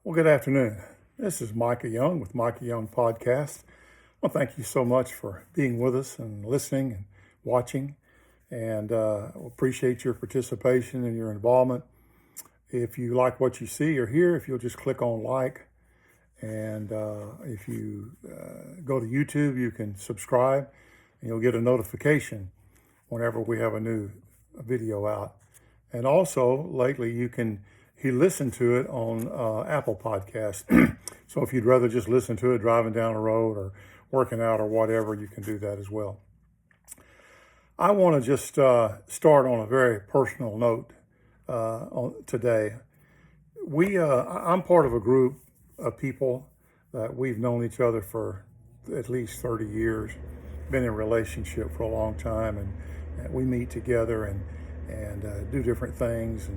Well, good afternoon. This is Micah Young with Micah Young Podcast. Well, thank you so much for being with us and listening and watching, and appreciate your participation and your involvement. If you like what you see or hear, if you'll just click on like, and if you go to YouTube, you can subscribe, and you'll get a notification whenever we have a new video out. And also, lately, he listened to it on Apple Podcasts. So if you'd rather just listen to it driving down the road or working out or whatever, you can do that as well. I want to just start on a very personal note today. I'm part of a group of people that we've known each other for at least 30 years, been in a relationship for a long time, and we meet together and do different things.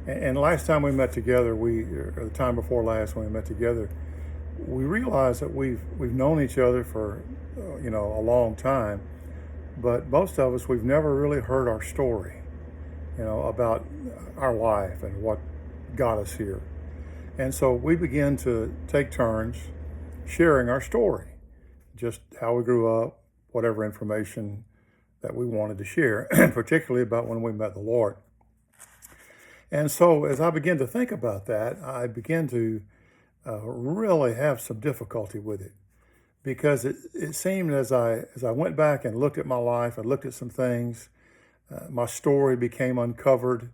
And last time we met together, or the time before last when we met together, we realized that we've known each other for a long time, but most of us, we've never really heard our story, about our life and what got us here. And so we began to take turns sharing our story, just how we grew up, whatever information that we wanted to share, particularly about when we met the Lord. And so as I began to think about that, I began to really have some difficulty with it, because it seemed as I went back and looked at my life, I looked at some things, my story became uncovered.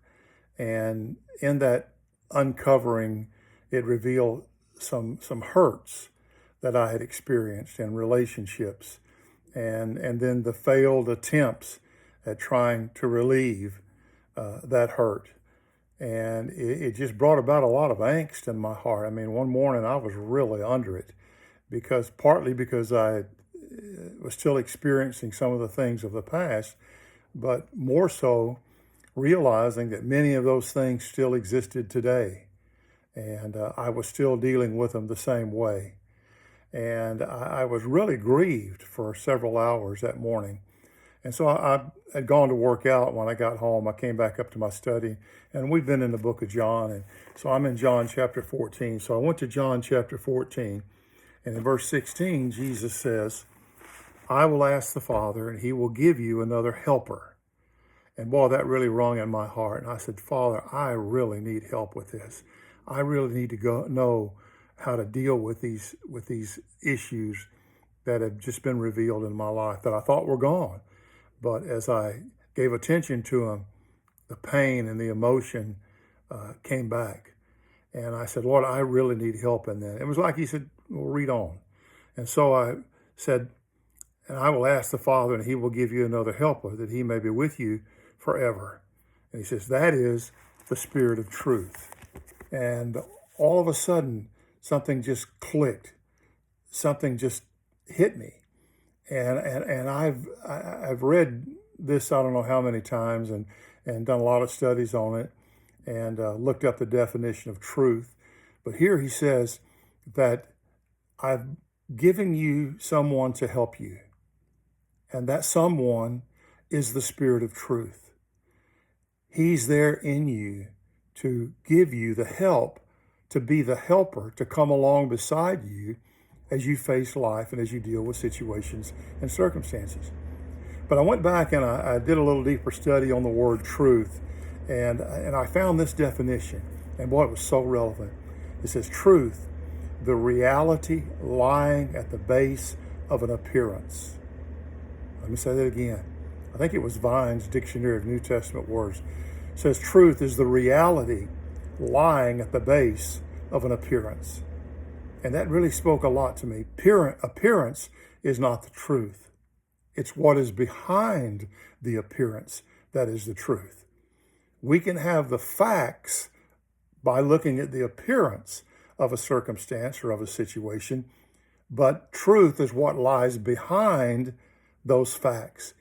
And in that uncovering, it revealed some hurts that I had experienced in relationships, and then the failed attempts at trying to relieve that hurt. And it just brought about a lot of angst in my heart. I mean, one morning I was really under it, partly because I was still experiencing some of the things of the past, but more so realizing that many of those things still existed today. And I was still dealing with them the same way. And I was really grieved for several hours that morning. And so I had gone to work out. When I got home, I came back up to my study, and we've been in the book of John. And so I'm in John chapter 14. So I went to John chapter 14, and in verse 16, Jesus says, "I will ask the Father, and he will give you another helper." And boy, that really rung in my heart. And I said, "Father, I really need help with this. I really need to know how to deal with these issues that have just been revealed in my life that I thought were gone. But as I gave attention to them, the pain and the emotion came back. And I said, Lord, I really need help in that." It was like he said, well, read on. And so I said, "And I will ask the Father, and he will give you another helper, that he may be with you forever." And he says, that is the Spirit of truth. And all of a sudden, something just clicked. Something just hit me. And I've read this I don't know how many times, and done a lot of studies on it, and looked up the definition of truth. But here he says that I've given you someone to help you, and that someone is the Spirit of truth. He's there in you to give you the help, to be the helper, to come along beside you as you face life and as you deal with situations and circumstances. But I went back and I did a little deeper study on the word truth, and I found this definition, and boy, it was so relevant. It says, truth, the reality lying at the base of an appearance. Let me say that again. I think it was Vine's Dictionary of New Testament Words. It says, truth is the reality lying at the base of an appearance. And that really spoke a lot to me. Appearance is not the truth. It's what is behind the appearance that is the truth. We can have the facts by looking at the appearance of a circumstance or of a situation, but truth is what lies behind those facts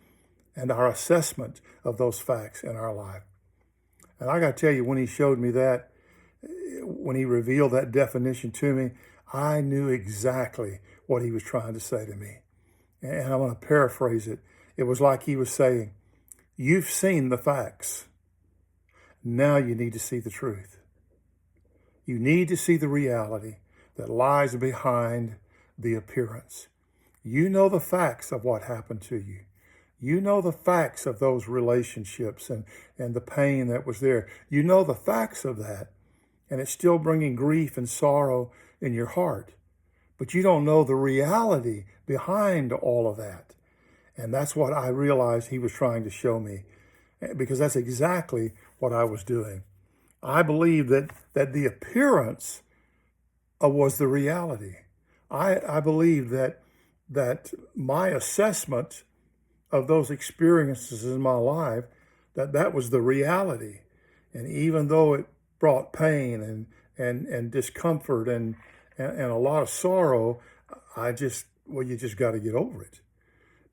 and our assessment of those facts in our life. And I got to tell you, when he showed me that, when he revealed that definition to me, I knew exactly what he was trying to say to me. And I'm going to paraphrase it. It was like he was saying, you've seen the facts. Now you need to see the truth. You need to see the reality that lies behind the appearance. You know the facts of what happened to you. You know the facts of those relationships and the pain that was there. You know the facts of that, and it's still bringing grief and sorrow in your heart. But you don't know the reality behind all of that. And that's what I realized he was trying to show me, because that's exactly what I was doing. I believe that the appearance was the reality. I believe that my assessment of those experiences in my life, that was the reality. And even though it brought pain and discomfort and a lot of sorrow, you just got to get over it.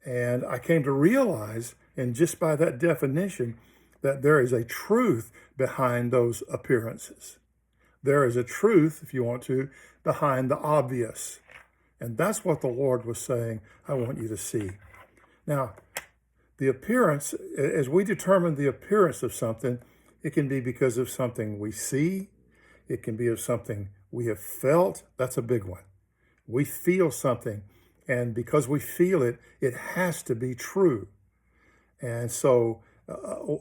And I came to realize, and just by that definition, that there is a truth behind those appearances. There is a truth, if you want to, behind the obvious. And that's what the Lord was saying, I want you to see. Now, the appearance, as we determine the appearance of something, it can be because of something we see. It can be of something we have felt. That's a big one. We feel something, and because we feel it, it has to be true. And so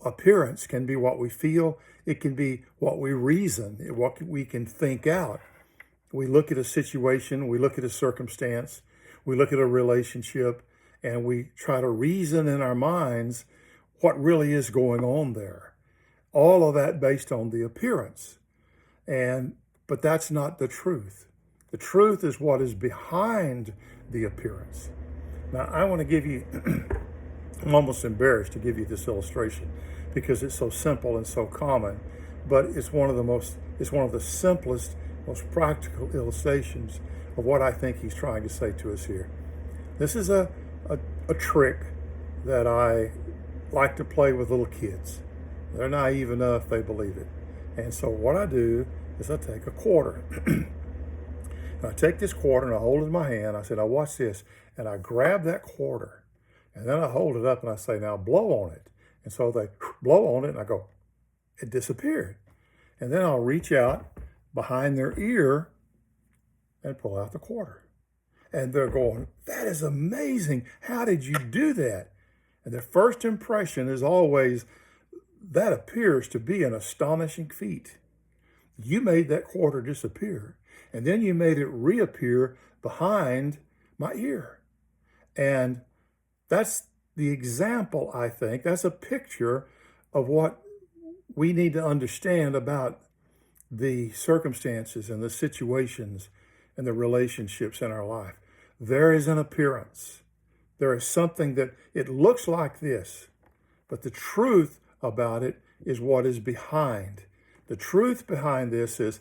appearance can be what we feel. It can be what we reason, what we can think out. We look at a situation, we look at a circumstance, we look at a relationship, and we try to reason in our minds what really is going on there. All of that based on the appearance. But that's not the truth. The truth is what is behind the appearance. Now, I want to give you, I'm almost embarrassed to give you this illustration because it's so simple and so common, but it's one of the simplest, most practical illustrations of what I think he's trying to say to us here. This is a trick that I like to play with little kids. They're naive enough, they believe it. And so what I do is I take a quarter. And I take this quarter and I hold it in my hand. I said, now watch this. And I grab that quarter. And then I hold it up and I say, now blow on it. And so they blow on it and I go, it disappeared. And then I'll reach out behind their ear and pull out the quarter. And they're going, that is amazing. How did you do that? And their first impression is always, that appears to be an astonishing feat. You made that quarter disappear, and then you made it reappear behind my ear. And that's the example, I think. That's a picture of what we need to understand about the circumstances and the situations and the relationships in our life. There is an appearance. There is something that it looks like this, but the truth about it is what is behind. The truth behind this is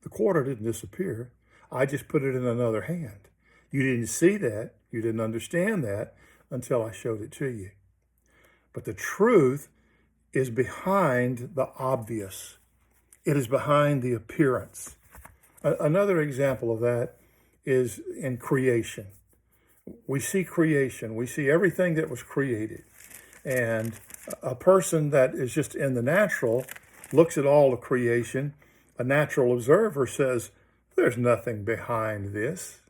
the quarter didn't disappear. I just put it in another hand. You didn't see that. You didn't understand that until I showed it to you. But the truth is behind the obvious. It is behind the appearance. Another example of that is in creation. We see creation. We see everything that was created. And a person that is just in the natural looks at all the creation. A natural observer says, there's nothing behind this.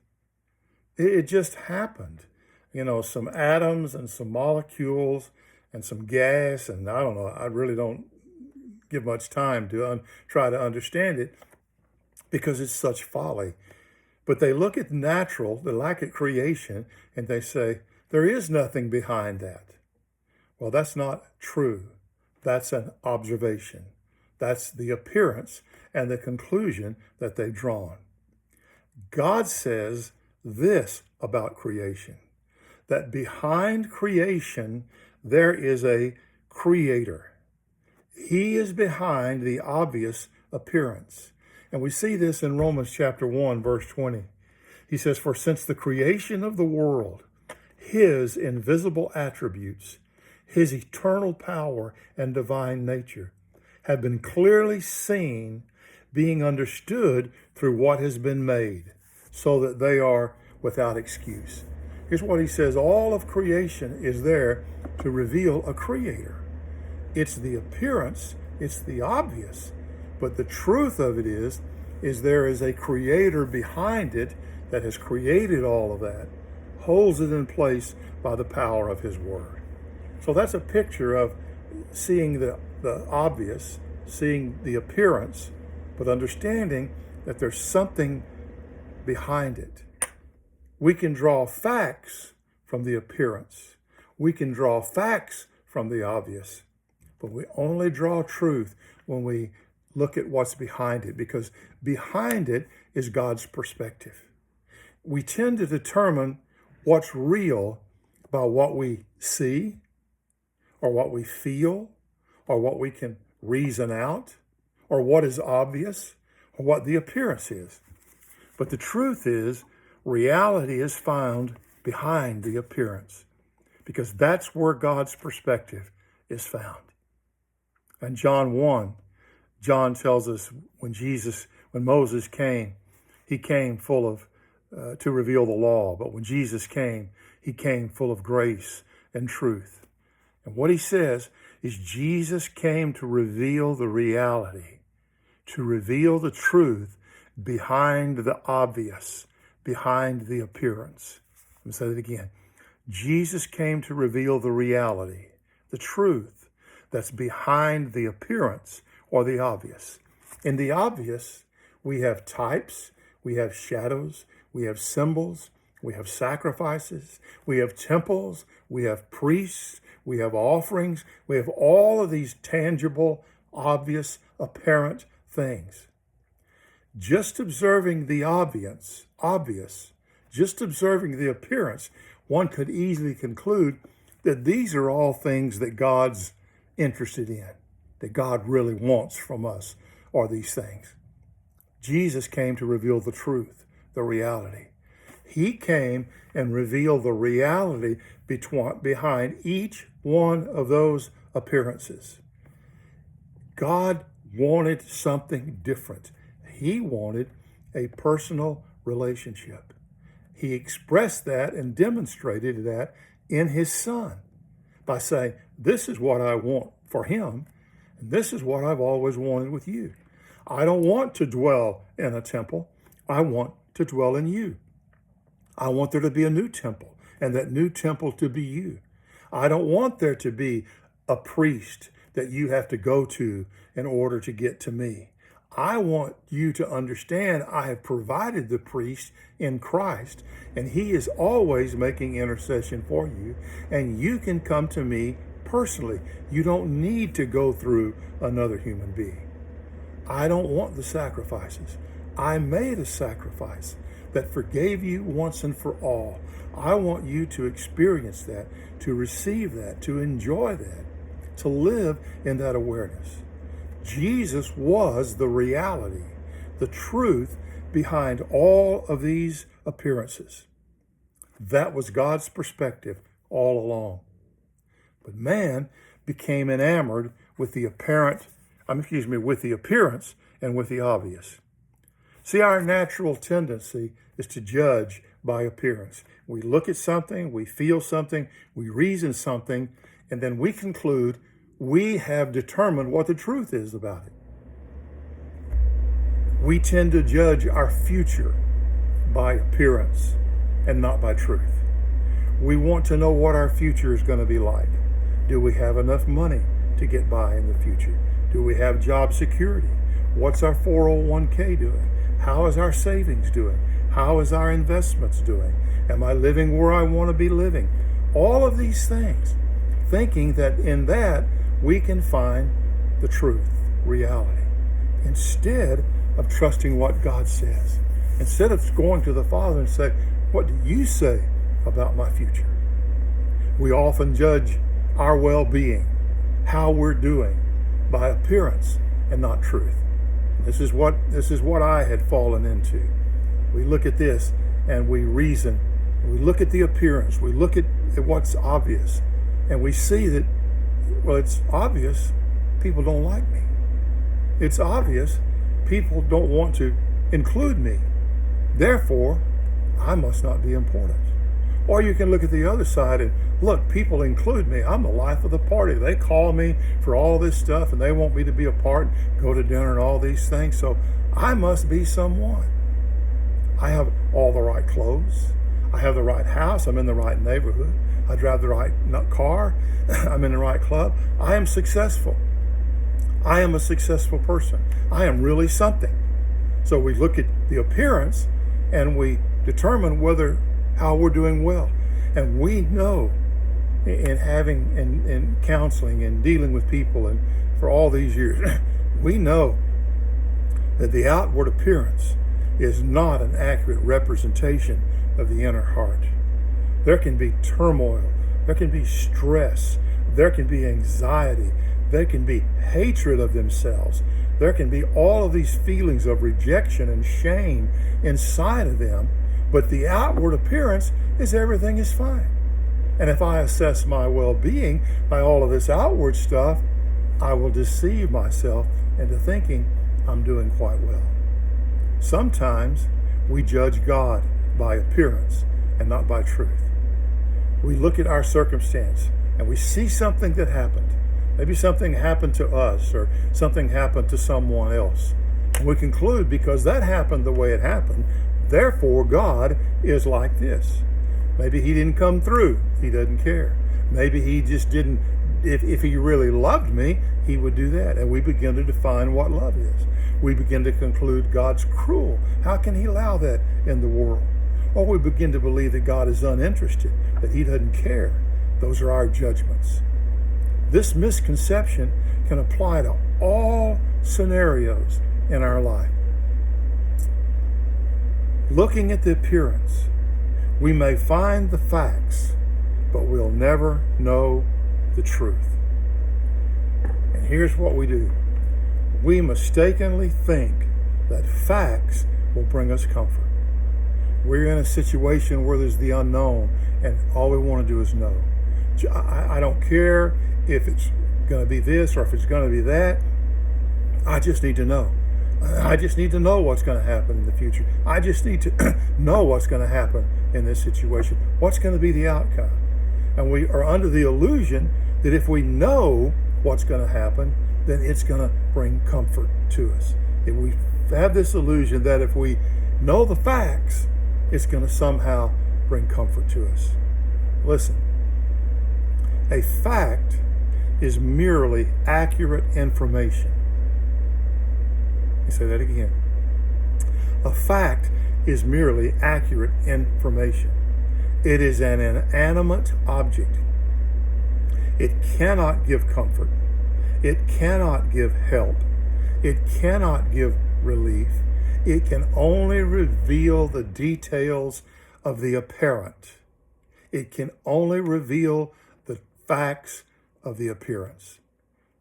It just happened. You know, some atoms and some molecules and some gas, and I don't know, I really don't give much time to try to understand it because it's such folly. But they look at natural, they look at creation, and they say, there is nothing behind that. Well, that's not true. That's an observation. That's the appearance and the conclusion that they've drawn. God says this about creation, that behind creation, there is a creator. He is behind the obvious appearance. And we see this in Romans chapter 1, verse 20. He says, for since the creation of the world, his invisible attributes, his eternal power and divine nature have been clearly seen, being understood through what has been made, so that they are without excuse. Here's what he says. All of creation is there to reveal a creator. It's the appearance, it's the obvious, but the truth of it is is there is a creator behind it that has created all of that, holds it in place by the power of his word. So that's a picture of seeing the obvious, seeing the appearance, but understanding that there's something behind it. We can draw facts from the appearance. We can draw facts from the obvious, but we only draw truth when we look at what's behind it, because behind it is God's perspective. We tend to determine what's real by what we see, or what we feel, or what we can reason out, or what is obvious, or what the appearance is. But the truth is, reality is found behind the appearance, because that's where God's perspective is found. In John 1, John tells us when Moses came, he came full of, to reveal the law. But when Jesus came, he came full of grace and truth. And what he says is Jesus came to reveal the reality, to reveal the truth behind the obvious, behind the appearance. Let me say that again. Jesus came to reveal the reality, the truth that's behind the appearance or the obvious. In the obvious, we have types, we have shadows, we have symbols, we have sacrifices, we have temples, we have priests, we have offerings, we have all of these tangible, obvious, apparent things. Just observing the obvious, just observing the appearance, one could easily conclude that these are all things that God's interested in, that God really wants from us, are these things. Jesus came to reveal the truth, the reality. He came and revealed the reality behind each one of those appearances. God wanted something different. He wanted a personal relationship. He expressed that and demonstrated that in his Son by saying, this is what I want for him, and this is what I've always wanted with you. I don't want to dwell in a temple. I want to dwell in you. I want there to be a new temple, and that new temple to be you. I don't want there to be a priest that you have to go to in order to get to me. I want you to understand I have provided the priest in Christ, and he is always making intercession for you, and you can come to me personally. You don't need to go through another human being. I don't want the sacrifices. I made a sacrifice that forgave you once and for all. I want you to experience that, to receive that, to enjoy that, to live in that awareness. Jesus was the reality, the truth behind all of these appearances. That was God's perspective all along. But man became enamored with the appearance and with the obvious. See, our natural tendency is to judge by appearance. We look at something, we feel something, we reason something, and then we conclude we have determined what the truth is about it. We tend to judge our future by appearance and not by truth. We want to know what our future is going to be like. Do we have enough money to get by in the future? Do we have job security? What's our 401k doing? How is our savings doing? How is our investments doing? Am I living where I want to be living? All of these things, thinking that in that we can find the truth, reality, instead of trusting what God says. Instead of going to the Father and say, what do you say about my future? We often judge our well-being, how we're doing, by appearance and not truth. This is what I had fallen into. We look at this and we reason. We look at the appearance. We look at what's obvious. And we see that, well, it's obvious people don't like me. It's obvious people don't want to include me. Therefore, I must not be important. Or you can look at the other side and look, people include me. I'm the life of the party. They call me for all this stuff and they want me to be a part, go to dinner and all these things. So I must be someone. I have all the right clothes. I have the right house. I'm in the right neighborhood. I drive the right car. I'm in the right club. I am successful. I am a successful person. I am really something. So we look at the appearance and we determine how we're doing well. And we know in having and counseling and dealing with people and for all these years, we know that the outward appearance is not an accurate representation of the inner heart. There can be turmoil, there can be stress, there can be anxiety, there can be hatred of themselves, there can be all of these feelings of rejection and shame inside of them, but the outward appearance is everything is fine. And if I assess my well-being by all of this outward stuff, I will deceive myself into thinking I'm doing quite well. Sometimes we judge God by appearance and not by truth. We look at our circumstance and we see something that happened. Maybe something happened to us or something happened to someone else. And we conclude because that happened the way it happened, therefore God is like this. Maybe he didn't come through. He doesn't care. Maybe he just didn't, if he really loved me, he would do that. And we begin to define what love is. We begin to conclude God's cruel. How can he allow that in the world? Or we begin to believe that God is uninterested, that he doesn't care. Those are our judgments. This misconception can apply to all scenarios in our life. Looking at the appearance, we may find the facts, but we'll never know the truth. And here's what we do. We mistakenly think that facts will bring us comfort. We're in a situation where there's the unknown, and all we want to do is know. I don't care if it's going to be this or if it's going to be that. I just need to know. I just need to know what's going to happen in the future. I just need to know what's going to happen in this situation. What's going to be the outcome? And we are under the illusion that if we know what's going to happen, then it's going to bring comfort to us. If we have this illusion that if we know the facts, it's going to somehow bring comfort to us. Listen, a fact is merely accurate information. Let me say that again. A fact is merely accurate information. It is an inanimate object. It cannot give comfort. It cannot give help. It cannot give relief. It can only reveal the details of the apparent. It can only reveal the facts of the appearance.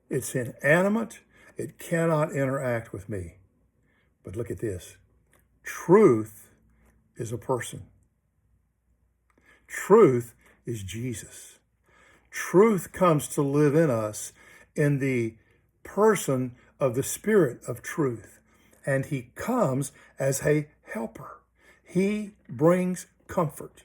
It's inanimate. It cannot interact with me. But look at this. Truth is a person. Truth is Jesus. Truth comes to live in us in the person of the Spirit of truth. And he comes as a helper. He brings comfort.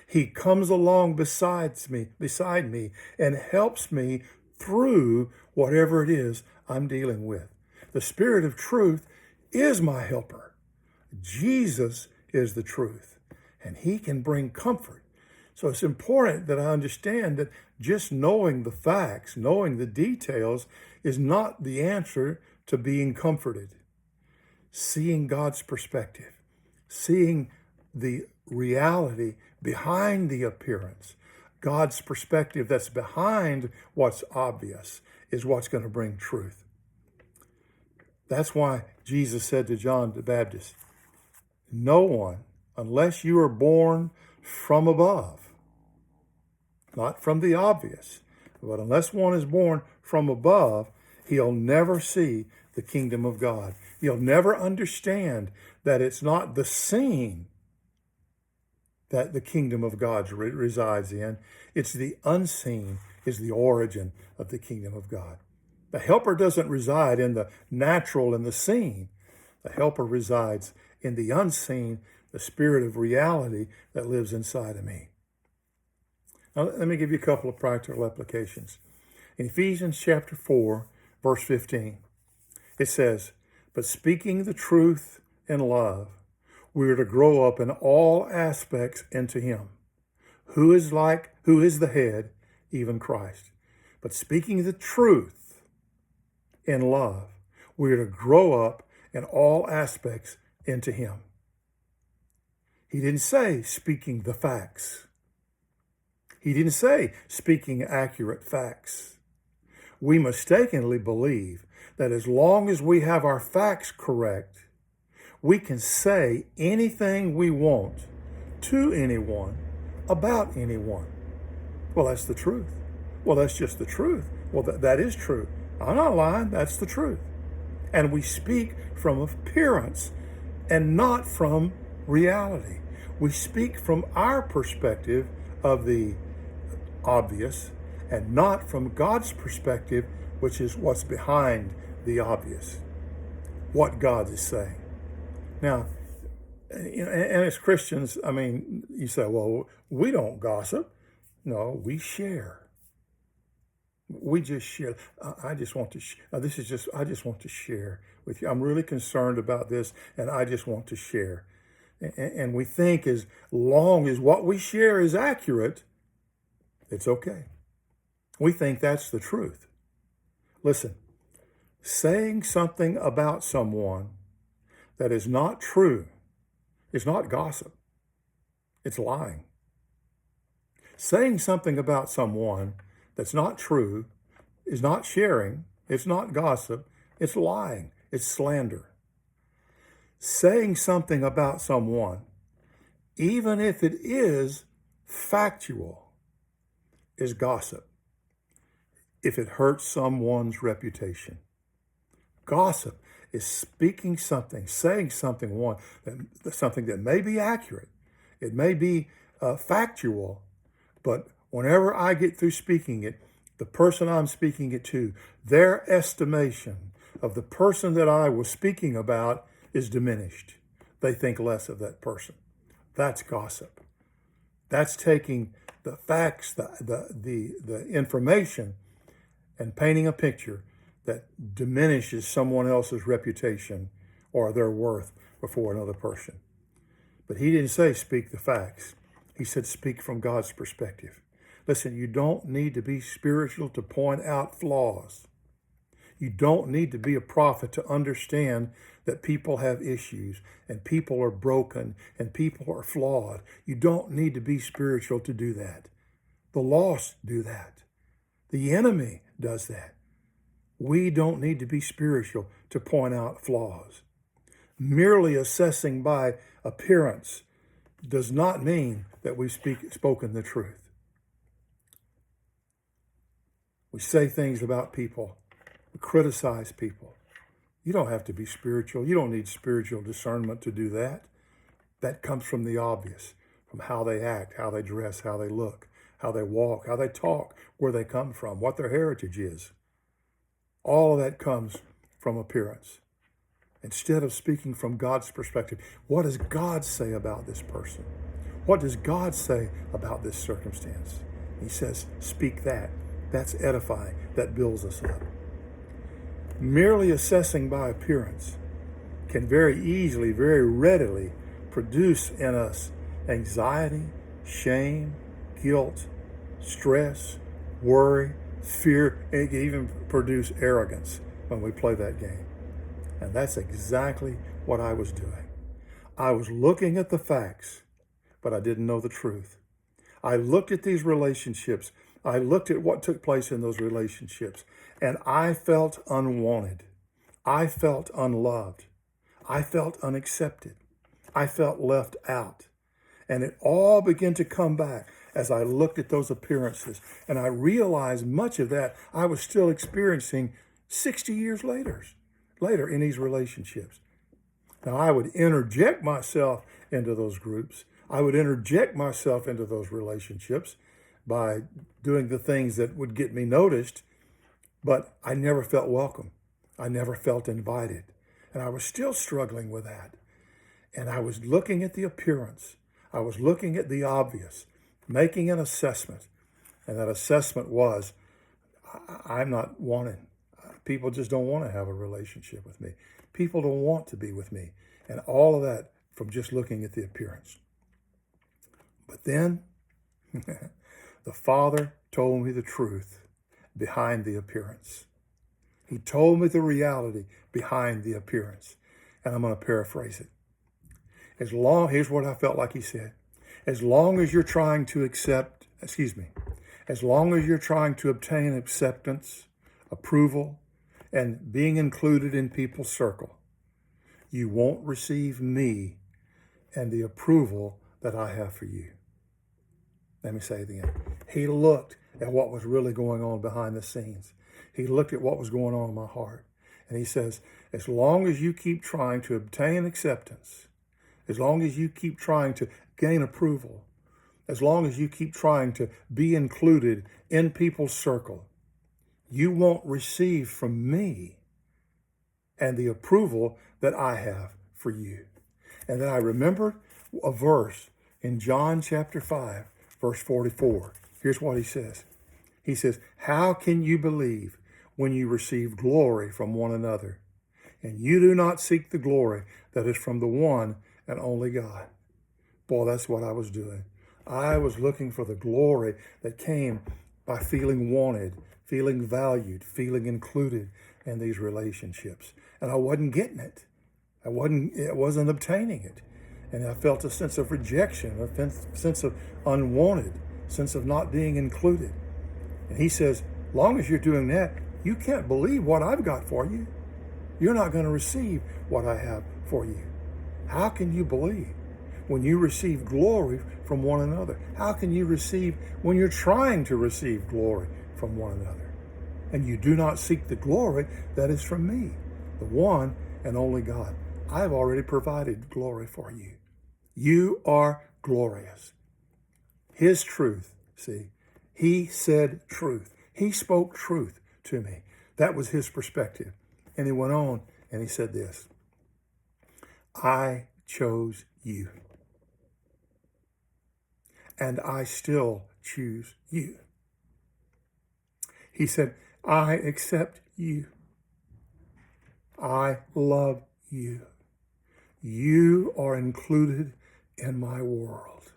He comes along beside me and helps me through whatever it is I'm dealing with. The Spirit of truth is my helper. Jesus is the truth, and he can bring comfort. So it's important that I understand that just knowing the facts, knowing the details, is not the answer to being comforted. Seeing God's perspective, seeing the reality behind the appearance, God's perspective that's behind what's obvious is what's going to bring truth. That's why Jesus said to John the Baptist, no one, unless you are born from above, not from the obvious, but unless one is born from above, he'll never see the kingdom of God. He'll never understand that it's not the seen that the kingdom of God resides in. It's the unseen is the origin of the kingdom of God. The helper doesn't reside in the natural and the seen. The helper resides in the unseen, the spirit of reality that lives inside of me. Now, let me give you a couple of practical applications. In Ephesians chapter 4, verse 15, it says, "But speaking the truth in love, we are to grow up in all aspects into him, who is the head, even Christ." But speaking the truth in love, we are to grow up in all aspects into him. He didn't say speaking the facts. He didn't say speaking accurate facts. We mistakenly believe that as long as we have our facts correct, we can say anything we want to anyone about anyone. Well, that's the truth. Well, that's just the truth. Well, that is true. I'm not lying. That's the truth. And we speak from appearance and not from reality. We speak from our perspective of the obvious and not from God's perspective, which is what's behind the obvious, what God is saying. Now, and as Christians, I mean, you say, well, we don't gossip. No, we share. We just share. I just want to. I just want to share with you. I'm really concerned about this, and I just want to share. And we think as long as what we share is accurate, it's okay. We think that's the truth. Listen, saying something about someone that is not true is not gossip. It's lying. Saying something about someone that's not true is not sharing. It's not gossip. It's lying. It's slander. Saying something about someone, even if it is factual, is gossip if it hurts someone's reputation. Gossip is speaking something, saying something something that may be accurate. It may be factual, but whenever I get through speaking it, the person I'm speaking it to, their estimation of the person that I was speaking about is diminished. They think less of that person. That's gossip. That's taking the facts, the information, and painting a picture that diminishes someone else's reputation or their worth before another person. But he didn't say speak the facts. He said speak from God's perspective. Listen, you don't need to be spiritual to point out flaws. You don't need to be a prophet to understand that people have issues and people are broken and people are flawed. You don't need to be spiritual to do that. The lost do that. The enemy does that. We don't need to be spiritual to point out flaws. Merely assessing by appearance does not mean that we've spoken the truth. We say things about people. We criticize people. You don't have to be spiritual. You don't need spiritual discernment to do that. That comes from the obvious, from how they act, how they dress, how they look, how they walk, how they talk, where they come from, what their heritage is. All of that comes from appearance. Instead of speaking from God's perspective, what does God say about this person? What does God say about this circumstance? He says, speak that. That's edifying. That builds us up. Merely assessing by appearance can very easily, very readily produce in us anxiety, shame, guilt, stress, worry, fear. It can even produce arrogance when we play that game. And that's exactly what I was doing. I was looking at the facts, but I didn't know the truth. I looked at these relationships. I looked at what took place in those relationships, and I felt unwanted. I felt unloved. I felt unaccepted. I felt left out. And it all began to come back as I looked at those appearances. And I realized much of that I was still experiencing 60 years later in these relationships. Now, I would interject myself into those groups. I would interject myself into those relationships by doing the things that would get me noticed, but I never felt welcome. I never felt invited. And I was still struggling with that. And I was looking at the appearance. I was looking at the obvious, making an assessment. And that assessment was, I'm not wanted. People just don't want to have a relationship with me. People don't want to be with me. And all of that from just looking at the appearance. But then the Father told me the truth behind the appearance. He told me the reality behind the appearance. And I'm going to paraphrase it. Here's what I felt like he said. As long as you're trying to as long as you're trying to obtain acceptance, approval, and being included in people's circle, you won't receive me and the approval that I have for you. Let me say it again. He looked at what was really going on behind the scenes. He looked at what was going on in my heart. And he says, as long as you keep trying to obtain acceptance, as long as you keep trying to gain approval, as long as you keep trying to be included in people's circle, you won't receive from me and the approval that I have for you. And then I remembered a verse in John chapter 5, verse 44. Here's what he says. He says, how can you believe when you receive glory from one another, and you do not seek the glory that is from the one and only God? Boy, that's what I was doing. I was looking for the glory that came by feeling wanted, feeling valued, feeling included in these relationships. And I wasn't getting it. I wasn't obtaining it. And I felt a sense of rejection, a sense of unwanted, sense of not being included. And he says, long as you're doing that, you can't believe what I've got for you. You're not going to receive what I have for you. How can you believe when you receive glory from one another? How can you receive when you're trying to receive glory from one another? And you do not seek the glory that is from me, the one and only God. I've already provided glory for you. You are glorious. His truth, see, he said truth. He spoke truth to me. That was his perspective. And he went on and he said this, I chose you. And I still choose you. He said, I accept you. I love you. You are included in my world.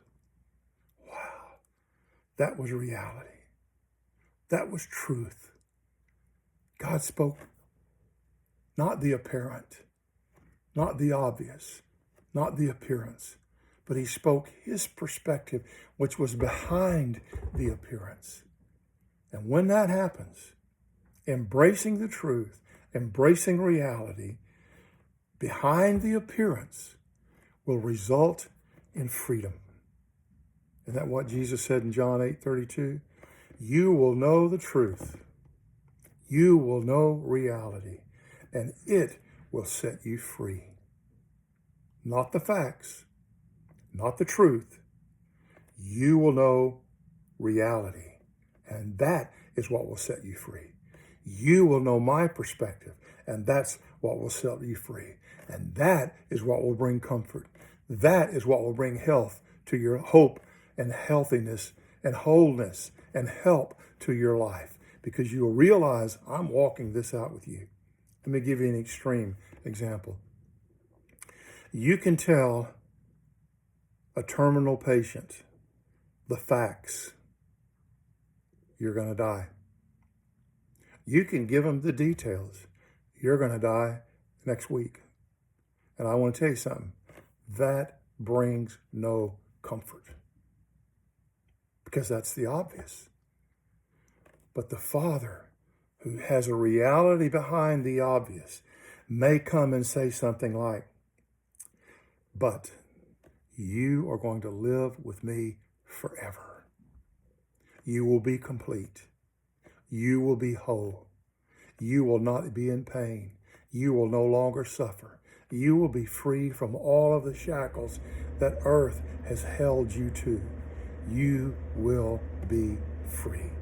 Wow. That was reality. That was truth. God spoke not the apparent, not the obvious, not the appearance, but he spoke his perspective, which was behind the appearance. And when that happens, embracing the truth, embracing reality behind the appearance will result in freedom. Isn't that what Jesus said in John 8:32? You will know the truth. You will know reality, and it will set you free. Not the facts, not the truth. You will know reality, and that is what will set you free. You will know my perspective, and that's what will set you free. And that is what will bring comfort. That is what will bring health to your hope and healthiness and wholeness and help to your life, because you will realize I'm walking this out with you. Let me give you an extreme example. You can tell a terminal patient the facts. You're going to die. You can give them the details. You're going to die next week. And I want to tell you something. That brings no comfort, because that's the obvious. But the Father, who has a reality behind the obvious, may come and say something like, but you are going to live with me forever. You will be complete. You will be whole. You will not be in pain. You will no longer suffer. You will be free from all of the shackles that earth has held you to. You will be free.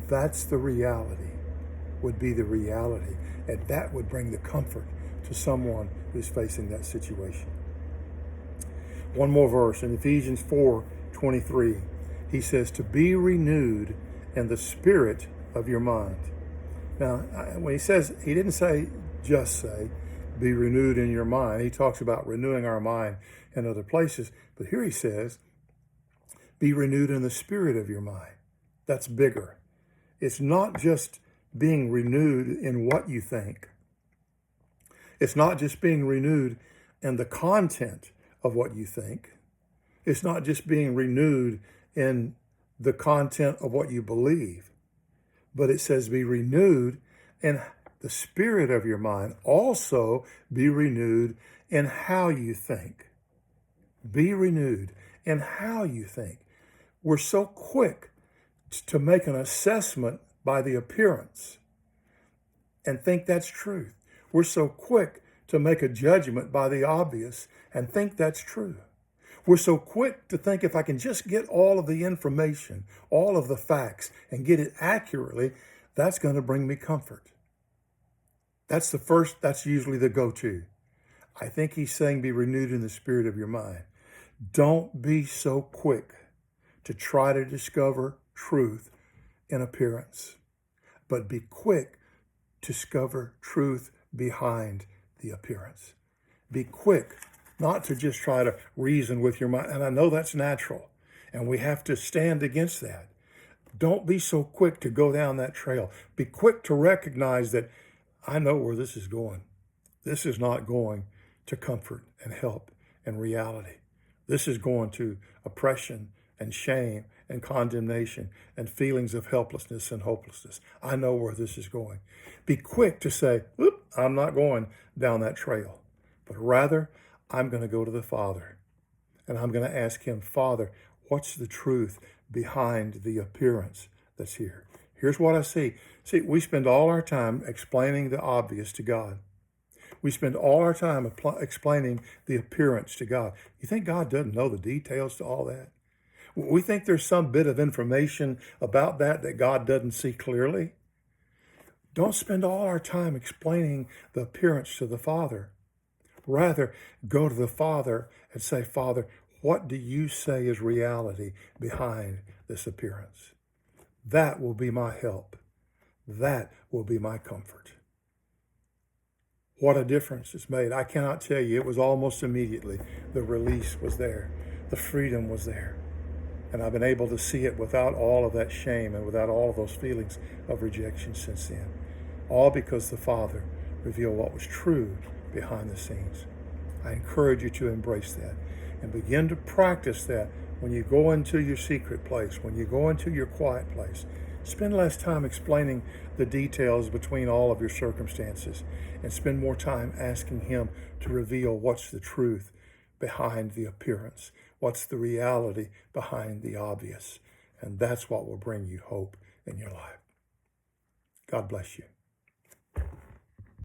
That's the reality, would be the reality. And that would bring the comfort to someone who's facing that situation. One more verse in Ephesians 4:23. he says to be renewed in the spirit of your mind. Now, when he says, he didn't say, just say, be renewed in your mind. He talks about renewing our mind in other places. But here he says, be renewed in the spirit of your mind. That's bigger. It's not just being renewed in what you think. It's not just being renewed in the content of what you think. It's not just being renewed in the content of what you believe. But it says be renewed in the spirit of your mind. Also be renewed in how you think. Be renewed in how you think. We're so quick to make an assessment by the appearance and think that's truth. We're so quick to make a judgment by the obvious and think that's true. We're so quick to think if I can just get all of the information, all of the facts, and get it accurately, that's going to bring me comfort. That's usually the go-to. I think he's saying be renewed in the spirit of your mind. Don't be so quick to try to discover truth in appearance, but be quick to discover truth behind the appearance. Be quick not to just try to reason with your mind. And I know that's natural, and we have to stand against that. Don't be so quick to go down that trail. Be quick to recognize that I know where this is going. This is not going to comfort and help and reality. This is going to oppression and shame and condemnation and feelings of helplessness and hopelessness. I know where this is going. Be quick to say, "Oop, I'm not going down that trail," but rather, I'm going to go to the Father, and I'm going to ask him, Father, what's the truth behind the appearance that's here? Here's what I see. See, we spend all our time explaining the obvious to God. We spend all our time explaining the appearance to God. You think God doesn't know the details to all that? We think there's some bit of information about that God doesn't see clearly. Don't spend all our time explaining the appearance to the Father. Rather, go to the Father and say, Father, what do you say is reality behind this appearance? That will be my help. That will be my comfort. What a difference it's made. I cannot tell you. It was almost immediately. The release was there. The freedom was there. And I've been able to see it without all of that shame and without all of those feelings of rejection since then. All because the Father revealed what was true behind the scenes. I encourage you to embrace that and begin to practice that when you go into your secret place, when you go into your quiet place. Spend less time explaining the details between all of your circumstances and spend more time asking him to reveal what's the truth behind the appearance, what's the reality behind the obvious. And that's what will bring you hope in your life. God bless you.